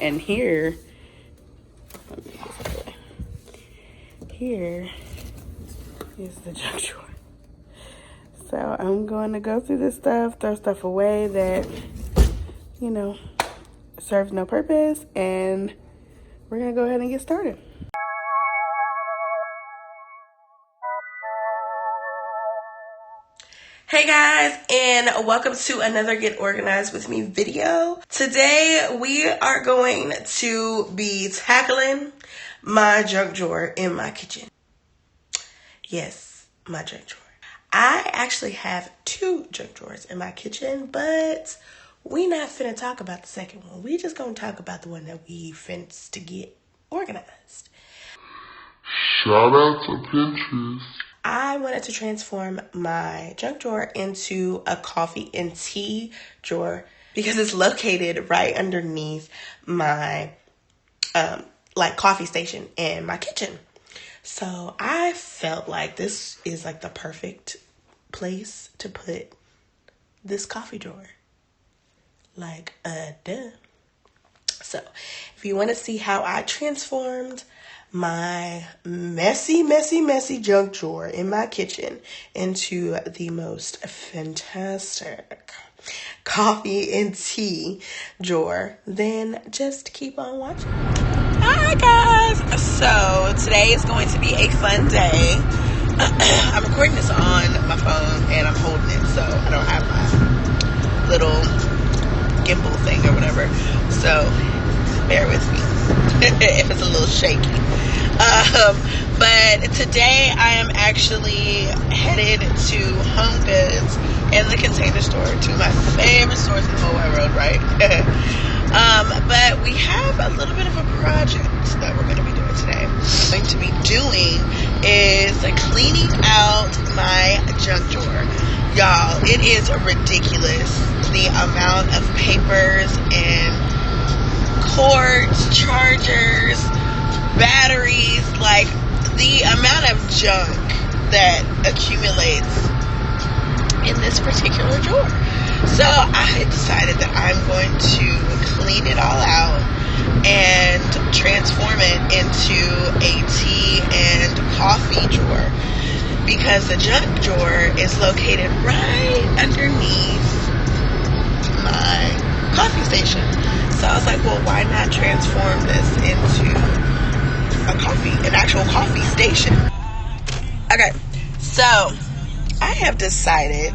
And here is the junk drawer. So I'm going to go through this stuff, throw stuff away that, you know, serves no purpose, and we're going to go ahead and get started. Hey guys, and welcome to another Get Organized With Me video. Today we are going to be tackling my junk drawer in my kitchen. Yes, my junk drawer. I actually have two junk drawers in my kitchen, but we not finna talk about the second one. We just gonna talk about the one that we finna to get organized. Shout out to Pinterest. I wanted to transform my junk drawer into a coffee and tea drawer because it's located right underneath my coffee station in my kitchen. So I felt like this is like the perfect place to put this coffee drawer. Duh. So if you want to see how I transformed my messy junk drawer in my kitchen into the most fantastic coffee and tea drawer, then just keep on watching. Hi guys! So today is going to be a fun day. I'm recording this on my phone and I'm holding it, so I don't have my little gimbal thing or whatever. So bear with me if it's a little shaky. But today I am actually headed to Home Goods and the Container Store, to my favorite stores in the whole wide world, right? But we have a little bit of a project that we're going to be doing today. What I'm going to be doing is cleaning out my junk drawer. Y'all, it is ridiculous the amount of papers and cords, chargers, batteries, like the amount of junk that accumulates in this particular drawer. So I decided that I'm going to clean it all out and transform it into a tea and coffee drawer, because the junk drawer is located right underneath my coffee station. So I was like, well, why not transform this into an actual coffee station? Okay, so I have decided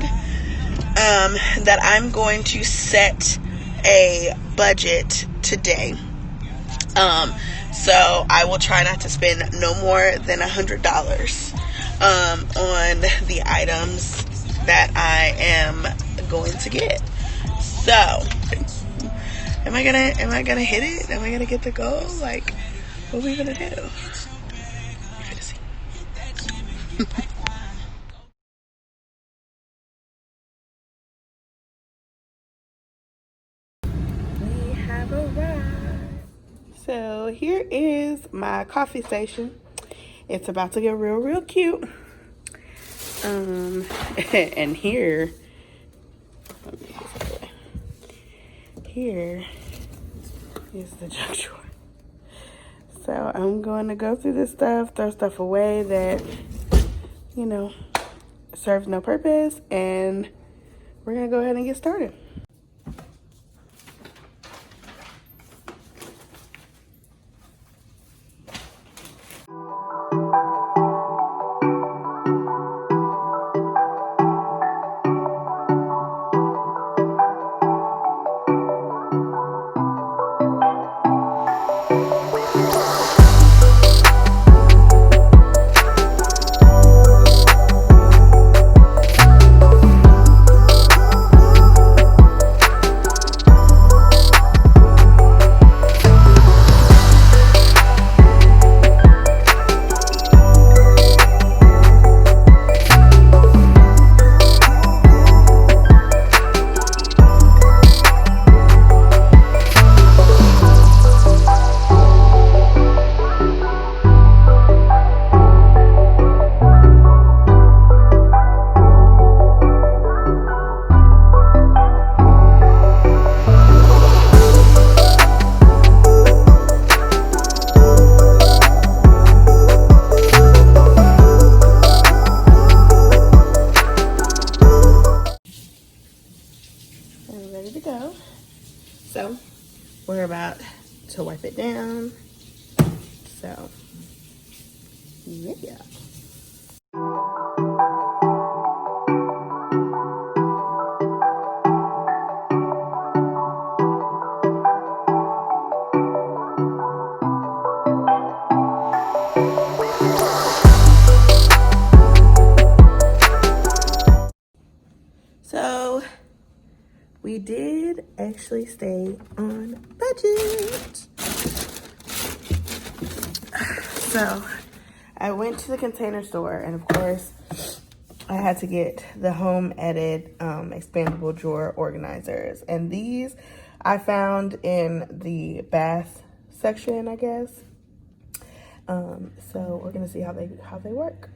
that I'm going to set a budget today. So I will try not to spend no more than $100 on the items that I am going to get. So Am I gonna hit it? Am I gonna get the goal? Like, what are we gonna do? You're gonna see. We have arrived. So here is my coffee station. It's about to get real cute. And here is the junk drawer. So I'm going to go through this stuff, throw stuff away that, you know, serves no purpose, and we're going to go ahead and get started. forgot to wipe it down. So, yeah. So we did actually stay on budget. So I went to the Container Store, and of course I had to get the Home Edit expandable drawer organizers, and these I found in the bath section, I guess. So we're gonna see how they work.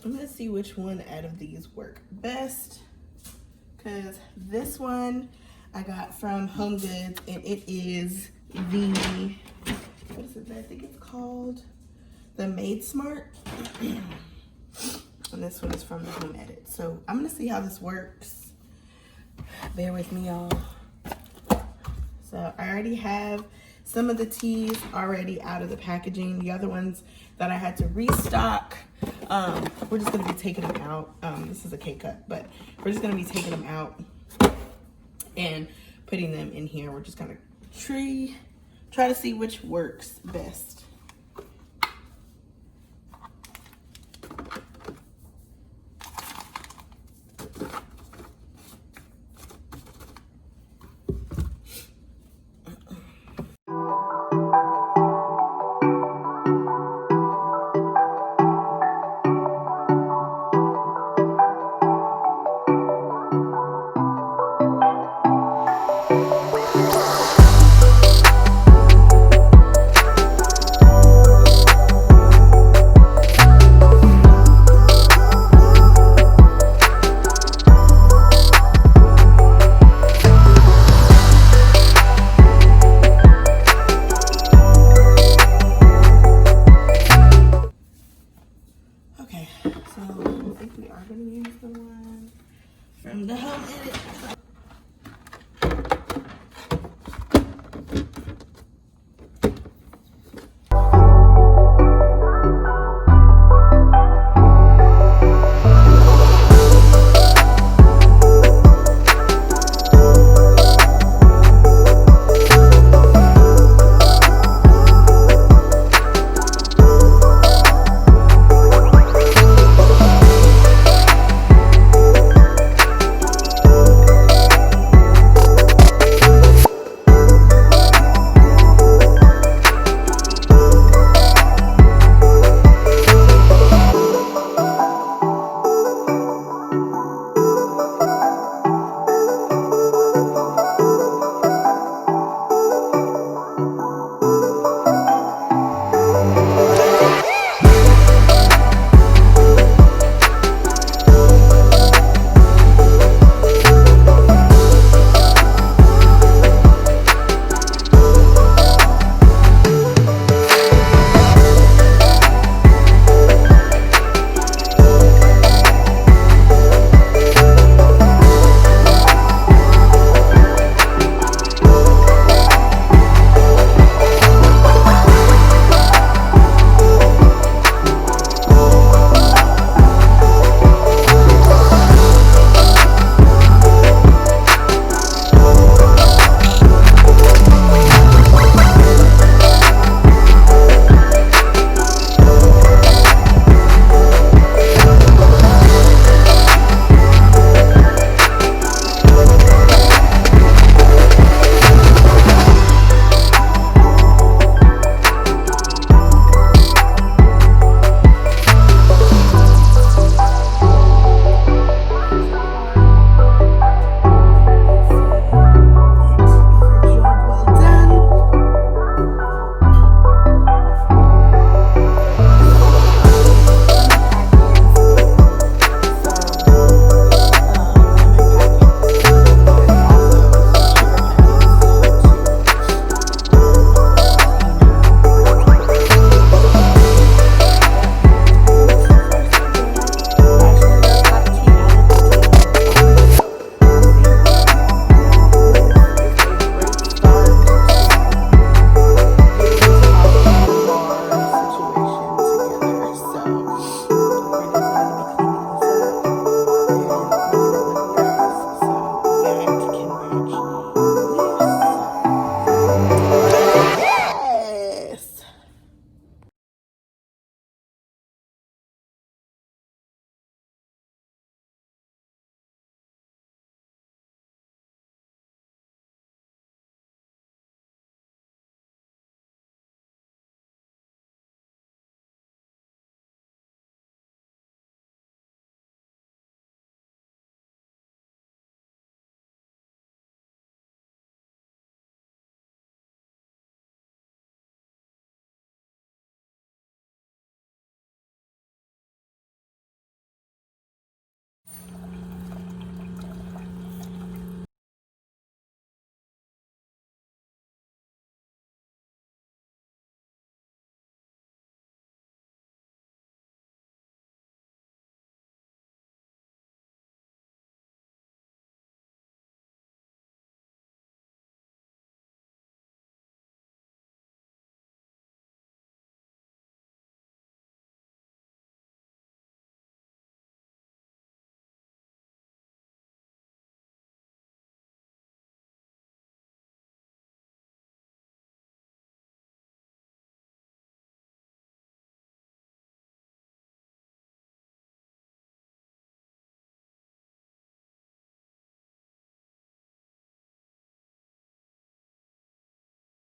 I'm gonna see which one out of these work best, because this one I got from Home Goods, and it is the, what is it that I think it's called? The Made Smart. And this one is from the Home Edit. So I'm gonna see how this works. Bear with me, y'all. So I already have some of the teas already out of the packaging. The other ones that I had to restock, we're just gonna be taking them out. This is a K-cut, but we're just gonna be taking them out and putting them in here. We're just gonna try to see which works best.